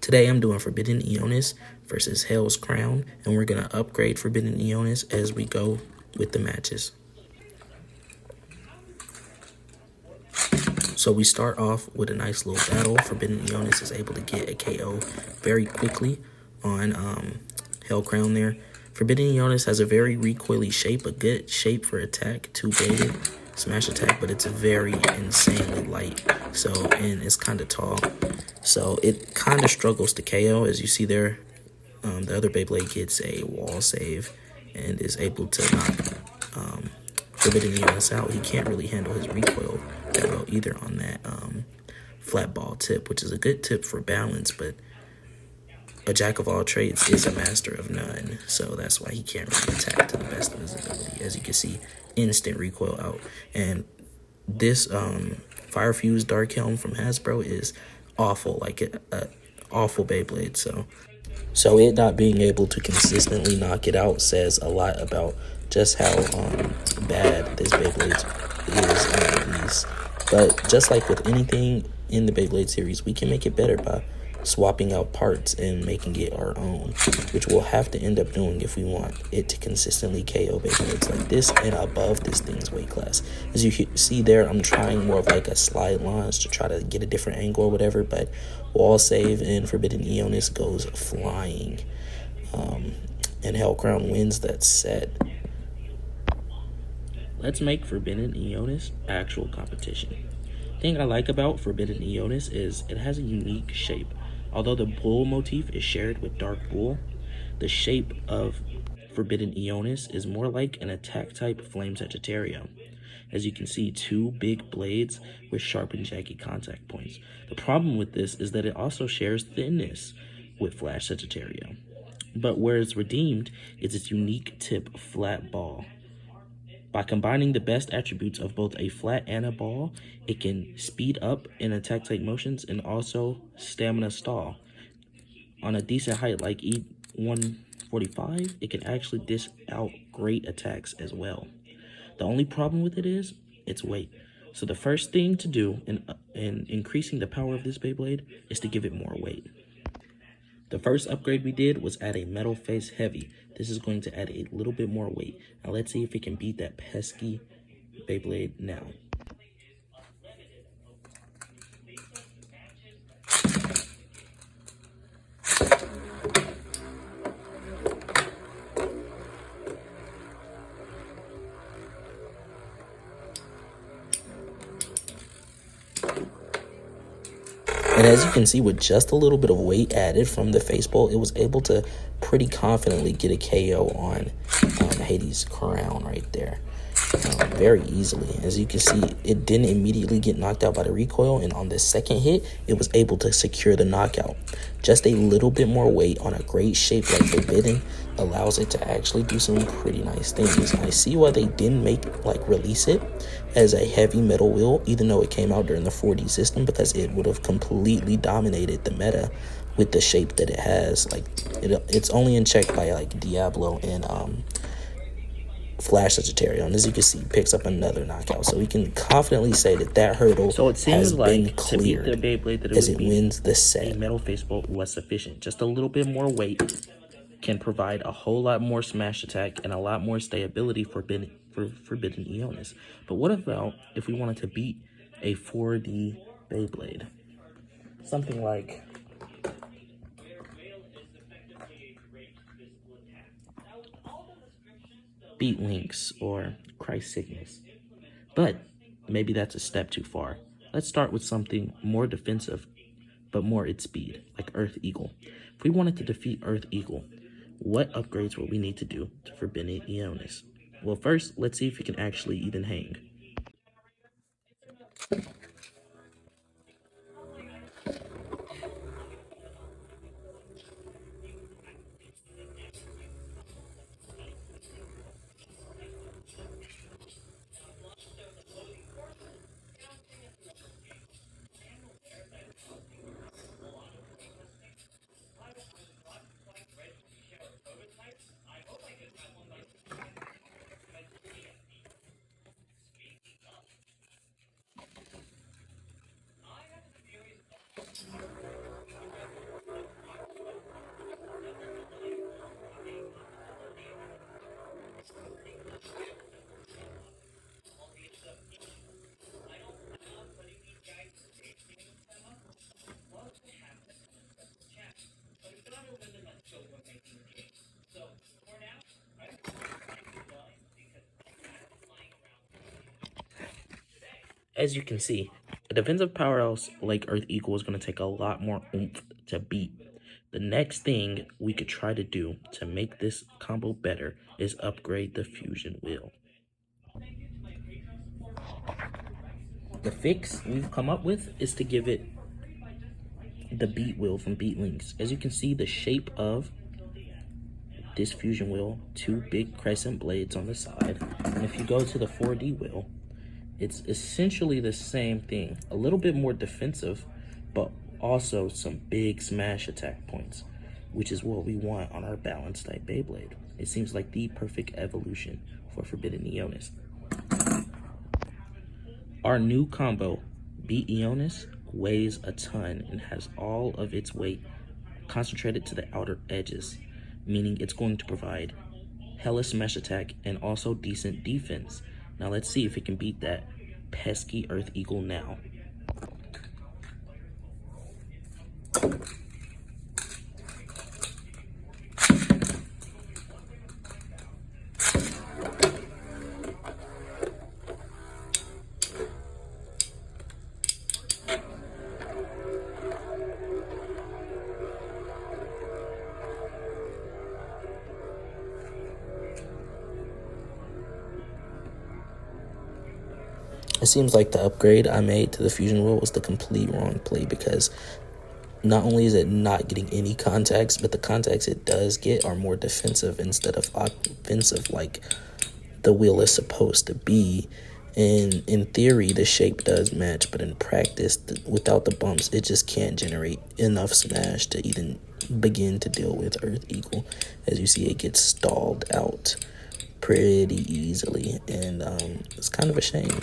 Today I'm doing Forbidden Eonis versus Hell's Crown, and we're going to upgrade Forbidden Eonis as we go with the matches. So we start off with a nice little battle. Forbidden Eonis is able to get a KO very quickly on Hell Crown there. Forbidden Eonis has a very recoily shape, a good shape for attack, two-bladed smash attack, but it's very insanely light. So, and it's kind of tall. So it kind of struggles to KO. As you see there, the other Beyblade gets a wall save and is able to knock Forbidden Eonis out. He can't really handle his recoil that well either on that flat ball tip, which is a good tip for balance, but a jack of all trades is a master of none, so that's why he can't really attack to the best of his ability. As you can see, instant recoil out. And this Fire Fuse Dark Helm from Hasbro is awful, like a awful Beyblade. So it not being able to consistently knock it out says a lot about just how bad this Beyblade is on these. But just like with anything in the Beyblade series, we can make it better by swapping out parts and making it our own, which we'll have to end up doing if we want it to consistently KO Beyblades like this and above this thing's weight class. As you see there, I'm trying more of like a slide launch to try to get a different angle or whatever, but wall save and Forbidden Eonis goes flying. And Hell Crown wins that set. Let's make Forbidden Eonis actual competition. The thing I like about Forbidden Eonis is it has a unique shape. Although the bull motif is shared with Dark Bull, the shape of Forbidden Eonis is more like an attack type Flame Sagittario. As you can see, two big blades with sharp and jaggy contact points. The problem with this is that it also shares thinness with Flash Sagittario. But where it's redeemed is its unique tip flat ball. By combining the best attributes of both a flat and a ball, it can speed up in attack type motions and also stamina stall. On a decent height like E145, it can actually dish out great attacks as well. The only problem with it is its weight. So the first thing to do in increasing the power of this Beyblade is to give it more weight. The first upgrade we did was add a metal face heavy. This is going to add a little bit more weight. Now let's see if it can beat that pesky Beyblade now. And as you can see, with just a little bit of weight added from the Facebolt, it was able to pretty confidently get a KO on Hades' Crown right there. Very easily. As you can see, it didn't immediately get knocked out by the recoil, and on the second hit, it was able to secure the knockout. Just a little bit more weight on a great shape like Forbidden allows it to actually do some pretty nice things. I see why they didn't release it as a heavy metal wheel, even though it came out during the 4D system, because it would have completely dominated the meta with the shape that it has. Like it's only in check by like Diablo and Flash Sagittario, and as you can see, picks up another knockout. So we can confidently say that hurdle has been cleared as it wins the set. A metal Facebolt was sufficient. Just a little bit more weight can provide a whole lot more smash attack and a lot more stability for Forbidden Eonis. But what about if we wanted to beat a 4D Beyblade? Something like Beat Lynx or Christ Sickness. But maybe that's a step too far. Let's start with something more defensive, but more at speed, like Earth Eagle. If we wanted to defeat Earth Eagle, what upgrades would we need to do to Forbidden Eonis? Well, first, let's see if it can actually even hang. as you can see, a defensive powerhouse like Earth Eagle is going to take a lot more oomph to beat. The next thing we could try to do to make this combo better is upgrade the fusion wheel. The fix we've come up with is to give it the beat wheel from Beat Links. As you can see, the shape of this fusion wheel, two big crescent blades on the side. And if you go to the 4D wheel, it's essentially the same thing. A little bit more defensive, but also some big smash attack points, which is what we want on our balanced type Beyblade. It seems like the perfect evolution for Forbidden Eonis. Our new combo, Beat Eonis, weighs a ton and has all of its weight concentrated to the outer edges, meaning it's going to provide hella smash attack and also decent defense. Now let's see if it can beat that pesky Earth Eagle now. It seems like the upgrade I made to the fusion wheel was the complete wrong play, because not only is it not getting any contacts, but the contacts it does get are more defensive instead of offensive like the wheel is supposed to be. And in theory, the shape does match, but in practice, without the bumps, it just can't generate enough smash to even begin to deal with Earth Eagle. As you see, it gets stalled out pretty easily, and it's kind of a shame.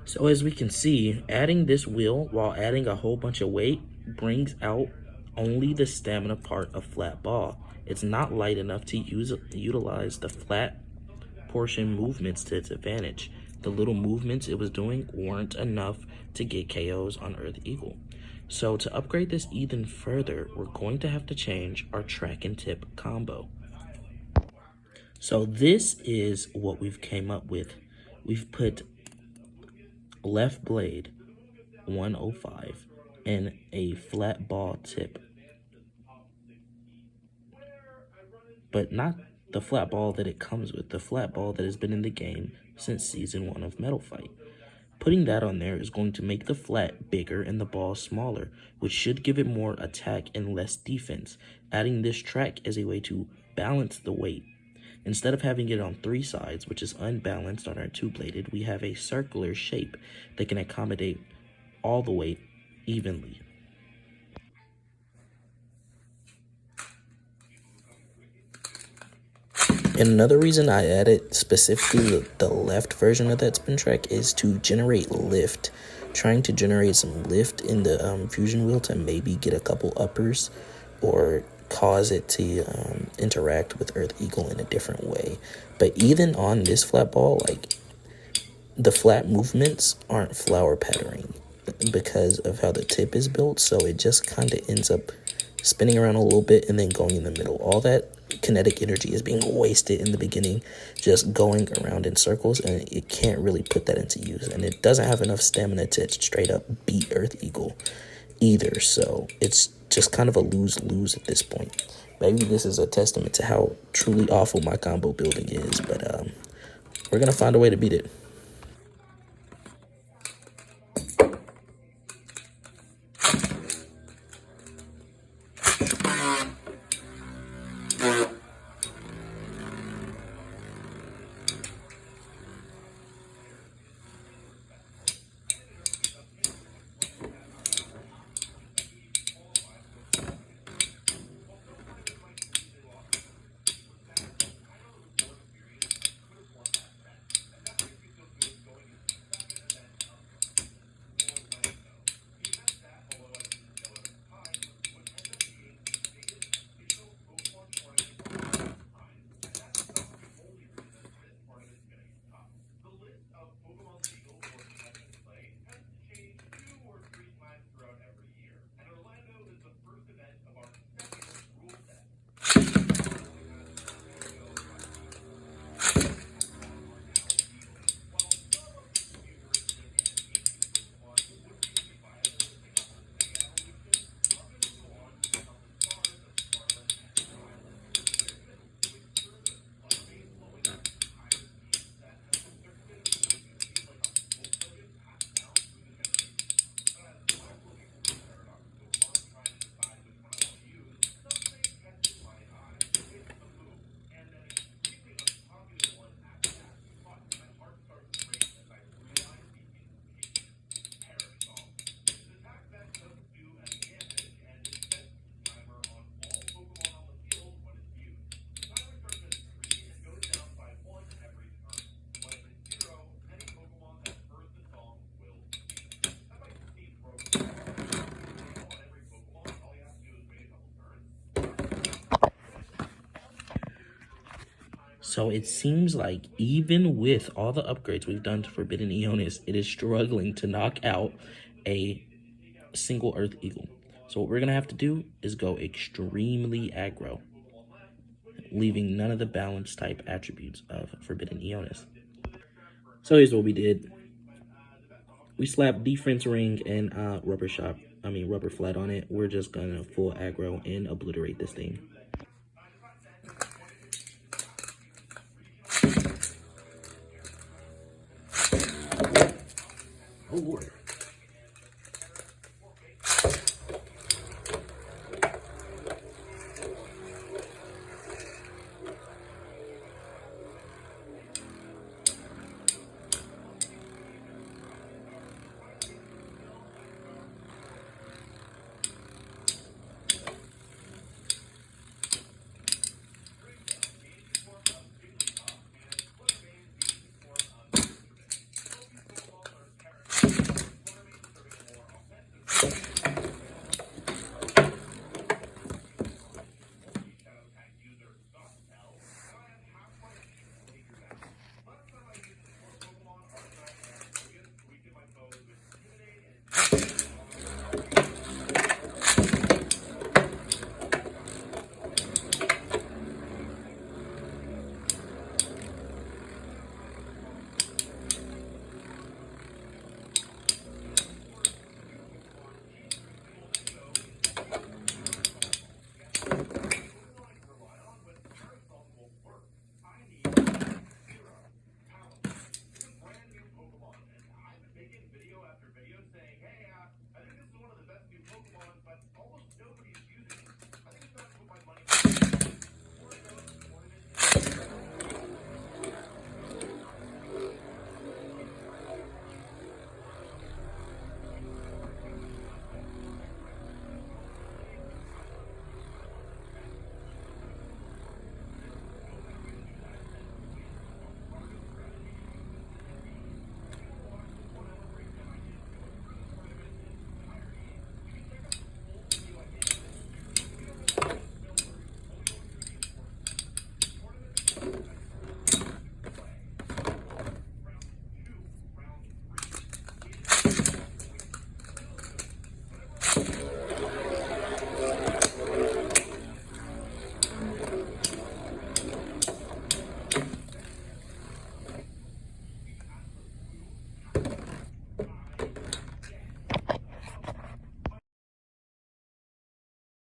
So as we can see, adding this wheel while adding a whole bunch of weight brings out only the stamina part of flat ball. It's not light enough to utilize the flat portion movements to its advantage. The little movements it was doing weren't enough to get KOs on Earth Eagle. So to upgrade this even further, we're going to have to change our track and tip combo. So this is what we've came up with. We've put left blade 105 and a flat ball tip, but not the flat ball that it comes with, the flat ball that has been in the game since season 1 of Metal Fight. Putting that on there is going to make the flat bigger and the ball smaller, which should give it more attack and less defense. Adding this track as a way to balance the weight. Instead of having it on 3 sides, which is unbalanced on our 2-bladed, we have a circular shape that can accommodate all the weight evenly. And another reason I added specifically the left version of that spin track is to generate lift trying to generate some lift in the fusion wheel to maybe get a couple uppers or cause it to interact with Earth Eagle in a different way. But even on this flat ball, like, the flat movements aren't flower patterning because of how the tip is built, so it just kind of ends up spinning around a little bit and then going in the middle. All that kinetic energy is being wasted in the beginning, just going around in circles, and it can't really put that into use. And it doesn't have enough stamina to straight up beat Earth Eagle either, so it's just kind of a lose-lose at this point. Maybe this is a testament to how truly awful my combo building is, but we're gonna find a way to beat it. So it seems like even with all the upgrades we've done to Forbidden Eonis, it is struggling to knock out a single Earth Eagle. So what we're going to have to do is go extremely aggro, leaving none of the balance type attributes of Forbidden Eonis. So here's what we did. We slapped defense ring and rubber flat on it. We're just going to full aggro and obliterate this thing. Oh Lord.